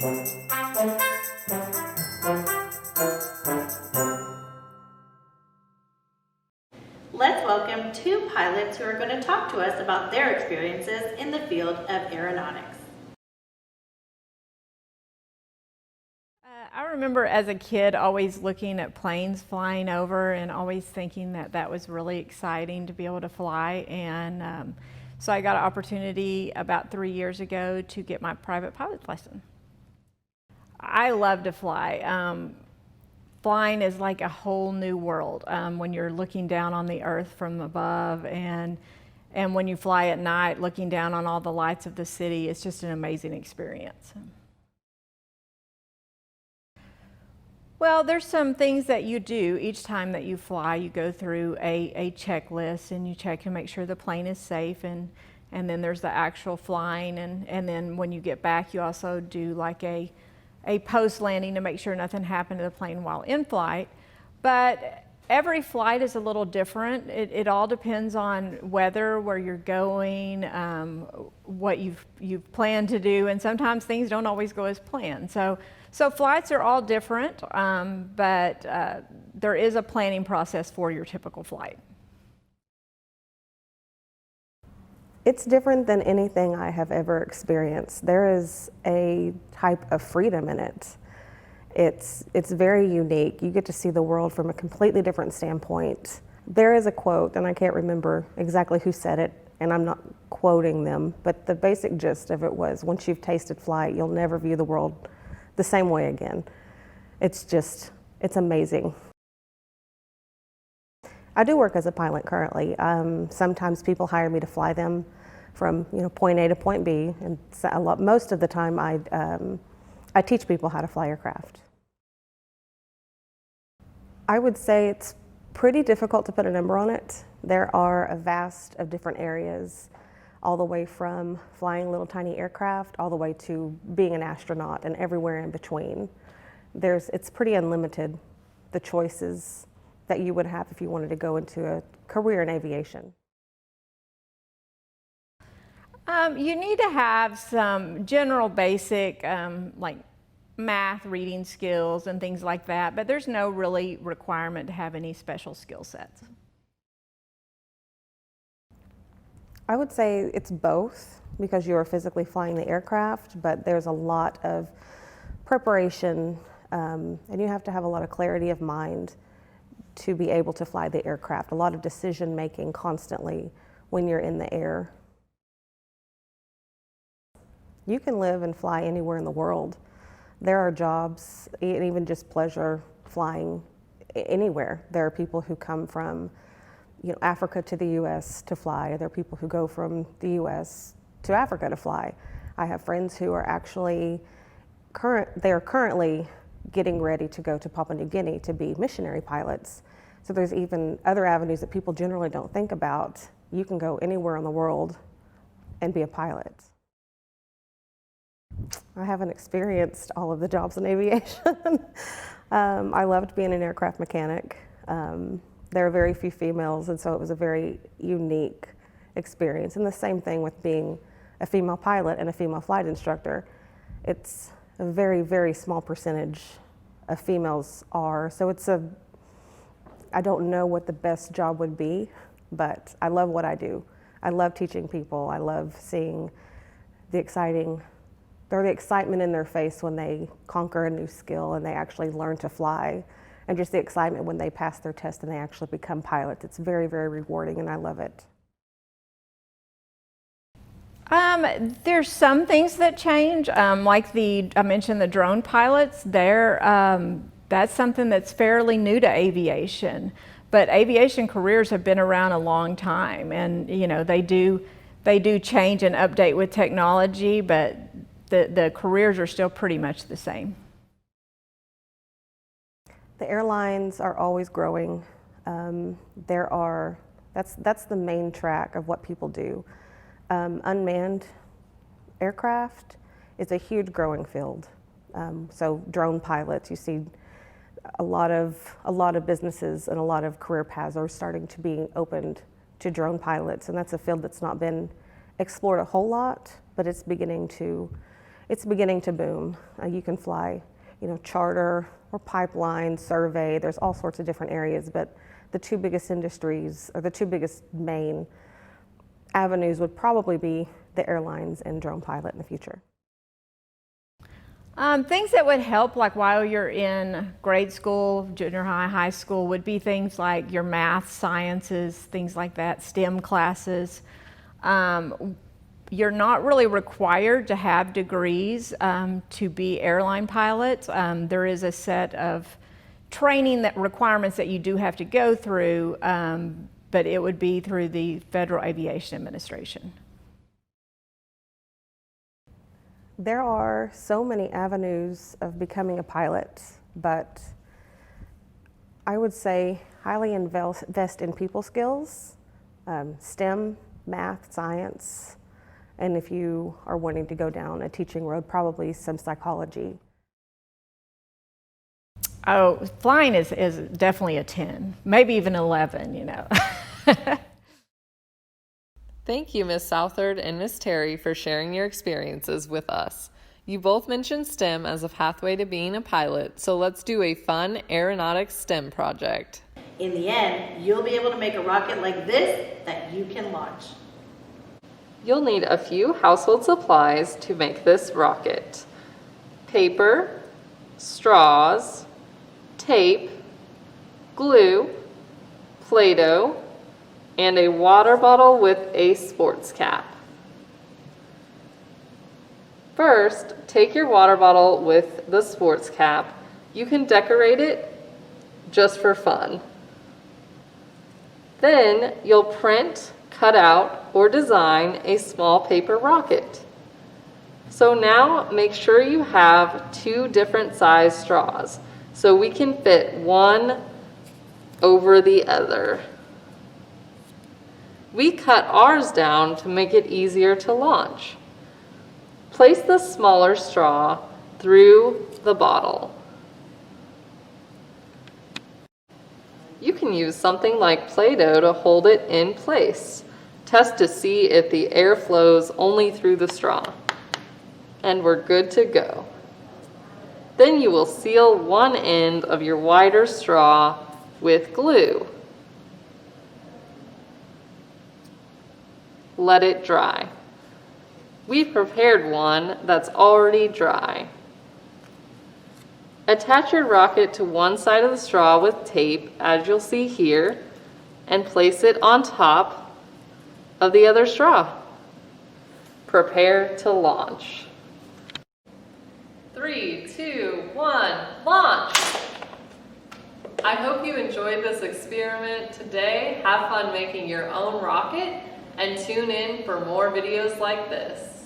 Let's welcome two pilots who are going to talk to us about their experiences in the field of aeronautics. I remember as a kid always looking at planes flying over and always thinking that that was really exciting to be able to fly. And so I got an opportunity about 3 years ago to get my private pilot's license. I love to fly. Flying is like a whole new world when you're looking down on the earth from above, and when you fly at night looking down on all the lights of the city. It's just an amazing experience. Well, there's some things that you do each time that you fly. You go through a checklist and you check to make sure the plane is safe, and then there's the actual flying, and then when you get back you also do like a post landing to make sure nothing happened to the plane while in flight. But every flight is a little different. It all depends on weather, where you're going, what you've planned to do, and sometimes things don't always go as planned. So flights are all different, but there is a planning process for your typical flight. It's different than anything I have ever experienced. There is a type of freedom in it. It's very unique. You get to see the world from a completely different standpoint. There is a quote, and I can't remember exactly who said it, and I'm not quoting them, but the basic gist of it was, once you've tasted flight, you'll never view the world the same way again. It's amazing. I do work as a pilot currently. Sometimes people hire me to fly them from point A to point B, and most of the time I teach people how to fly aircraft. I would say it's pretty difficult to put a number on it. There are a vast of different areas, all the way from flying little tiny aircraft all the way to being an astronaut and everywhere in between. It's pretty unlimited, the choices that you would have if you wanted to go into a career in aviation. You need to have some general basic like math, reading skills and things like that, but there's no really requirement to have any special skill sets. I would say it's both, because you are physically flying the aircraft, but there's a lot of preparation, and you have to have a lot of clarity of mind to be able to fly the aircraft. A lot of decision making constantly when you're in the air. You can live and fly anywhere in the world. There are jobs, and even just pleasure flying anywhere. There are people who come from Africa to the US to fly. There are people who go from the US to Africa to fly. I have friends who are actually currently getting ready to go to Papua New Guinea to be missionary pilots. So there's even other avenues that people generally don't think about. You can go anywhere in the world and be a pilot. I haven't experienced all of the jobs in aviation. I loved being an aircraft mechanic. There are very few females, and so it was a very unique experience. And the same thing with being a female pilot and a female flight instructor. It's a very, very small percentage of females are. So I don't know what the best job would be, but I love what I do. I love teaching people. I love seeing the excitement in their face when they conquer a new skill and they actually learn to fly, and just the excitement when they pass their test and they actually become pilots. It's very, very rewarding, and I love it. There's some things that change, like I mentioned the drone pilots. That's something that's fairly new to aviation, but aviation careers have been around a long time, and they do change and update with technology, but the careers are still pretty much the same. The airlines are always growing. That's the main track of what people do. Unmanned aircraft is a huge growing field. So drone pilots, you see a lot of businesses and a lot of career paths are starting to be opened to drone pilots, and that's a field that's not been explored a whole lot, but it's beginning to it's beginning to boom. You can fly, charter or pipeline, survey. There's all sorts of different areas, but the two biggest industries, or the two biggest main avenues, would probably be the airlines and drone pilot in the future. Things that would help, like while you're in grade school, junior high, high school, would be things like your math, sciences, things like that, STEM classes. You're not really required to have degrees to be airline pilots. There is a set of training requirements that you do have to go through, but it would be through the Federal Aviation Administration. There are so many avenues of becoming a pilot, but I would say highly invest in people skills, STEM, math, science, and if you are wanting to go down a teaching road, probably some psychology. Oh, flying is definitely a 10, maybe even 11, Thank you, Ms. Southard and Ms. Terry, for sharing your experiences with us. You both mentioned STEM as a pathway to being a pilot, so let's do a fun aeronautics STEM project. In the end, you'll be able to make a rocket like this that you can launch. You'll need a few household supplies to make this rocket: paper, straws, tape, glue, Play-Doh, and a water bottle with a sports cap. First, take your water bottle with the sports cap. You can decorate it just for fun. Then you'll print, cut out, or design a small paper rocket. So now make sure you have 2 different size straws so we can fit one over the other. We cut ours down to make it easier to launch. Place the smaller straw through the bottle. You can use something like Play-Doh to hold it in place. Test to see if the air flows only through the straw. And we're good to go. Then you will seal one end of your wider straw with glue. Let it dry. We've prepared one that's already dry. Attach your rocket to one side of the straw with tape, as you'll see here, and place it on top of the other straw. Prepare to launch. 3, 2, 1, launch! I hope you enjoyed this experiment today. Have fun making your own rocket and tune in for more videos like this.